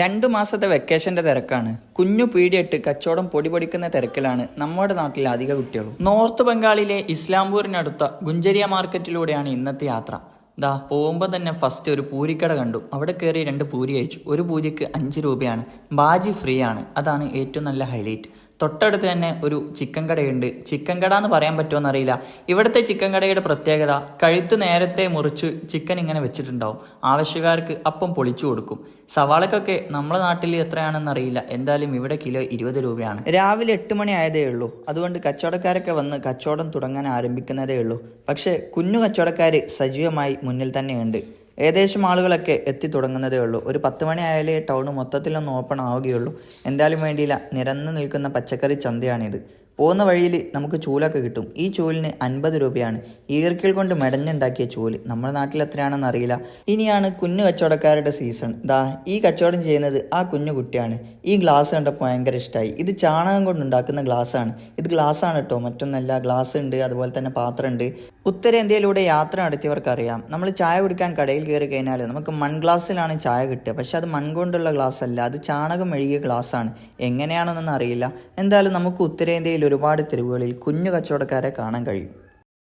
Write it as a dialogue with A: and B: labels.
A: 2 മാസത്തെ വെക്കേഷന്റെ തിരക്കാണ്. കുഞ്ഞു പീടിയിട്ട് കച്ചവടം പൊടിപൊടിക്കുന്ന തിരക്കിലാണ് നമ്മുടെ നാട്ടിലെ അധിക കുട്ടികളും. നോർത്ത് ബംഗാളിലെ ഇസ്ലാംപൂരിനടുത്ത ഗുഞ്ചരിയ മാർക്കറ്റിലൂടെയാണ് ഇന്നത്തെ യാത്ര. പോകുമ്പോൾ തന്നെ ഫസ്റ്റ് ഒരു പൂരിക്കട കണ്ടു. അവിടെ കയറി 2 പൂരി കഴിച്ചു. ഒരു പൂരിക്ക് 5 രൂപയാണ്. ബാജി ഫ്രീ ആണ്. അതാണ് ഏറ്റവും നല്ല ഹൈലൈറ്റ്. തൊട്ടടുത്ത് തന്നെ ഒരു ചിക്കൻ കടയുണ്ട്. ചിക്കൻ കട എന്ന് പറയാൻ പറ്റുമോ എന്നറിയില്ല. ഇവിടുത്തെ ചിക്കൻ കടയുടെ പ്രത്യേകത, കഴുത്ത് നേരത്തെ മുറിച്ച് ചിക്കൻ ഇങ്ങനെ വെച്ചിട്ടുണ്ടാവും. ആവശ്യക്കാർക്ക് അപ്പം പൊളിച്ചു കൊടുക്കും. സവാളക്കൊക്കെ നമ്മുടെ നാട്ടിൽ എത്രയാണെന്ന് അറിയില്ല. എന്തായാലും ഇവിടെ കിലോ 20 രൂപയാണ്. രാവിലെ 8 മണി ആയതേ ഉള്ളൂ. അതുകൊണ്ട് കച്ചവടക്കാരൊക്കെ വന്ന് കച്ചവടം തുടങ്ങാൻ ആരംഭിക്കുന്നതേ ഉള്ളൂ. പക്ഷേ കുഞ്ഞു കച്ചവടക്കാർ സജീവമായി മുന്നിൽ തന്നെയുണ്ട്. ഏകദേശം ആളുകളൊക്കെ എത്തി തുടങ്ങുന്നതേ ഉള്ളൂ. ഒരു 10 മണി ആയാലേ ടൗൺ മൊത്തത്തിലൊന്ന് ഓപ്പൺ ആവുകയുള്ളൂ. എന്തായാലും വേണ്ടിയില്ല, നിരന്ന് നിൽക്കുന്ന പച്ചക്കറി ചന്തയാണിത്. പോകുന്ന വഴിയിൽ നമുക്ക് ചൂലൊക്കെ കിട്ടും. ഈ ചൂലിന് 50 രൂപയാണ്. ഈർക്കിൽ കൊണ്ട് മെടഞ്ഞുണ്ടാക്കിയ ചൂല്. നമ്മുടെ നാട്ടിൽ എത്രയാണെന്ന് അറിയില്ല. ഇനിയാണ് കുഞ്ഞു കച്ചവടക്കാരുടെ സീസൺ. ഈ കച്ചവടം ചെയ്യുന്നത് ആ കുഞ്ഞു കുട്ടിയാണ്. ഈ ഗ്ലാസ് കണ്ടപ്പോൾ ഭയങ്കര ഇഷ്ടമായി. ഇത് ചാണകം കൊണ്ടുണ്ടാക്കുന്ന ഗ്ലാസ്സാണ്. ഇത് ഗ്ലാസ്സാണ് കേട്ടോ, മറ്റൊന്നല്ല. ഗ്ലാസ് ഉണ്ട്, അതുപോലെ തന്നെ പാത്രമുണ്ട്. ഉത്തരേന്ത്യയിലൂടെ യാത്ര നടത്തിയവർക്കറിയാം, നമ്മൾ ചായ കുടിക്കാൻ കടയിൽ കയറി കഴിഞ്ഞാൽ നമുക്ക് മൺഗ്ലാസ്സിലാണ് ചായ കിട്ടുക. പക്ഷെ അത് മൺകൊണ്ടുള്ള ഗ്ലാസ് അല്ല, അത് ചാണകം മെഴുകിയ ഗ്ലാസ്സാണ്. എങ്ങനെയാണെന്നൊന്നും അറിയില്ല. എന്തായാലും നമുക്ക് ഉത്തരേന്ത്യയിൽ ഒരുപാട് തെരുവുകളിൽ കുഞ്ഞു കച്ചവടക്കാരെ കാണാൻ കഴിയും.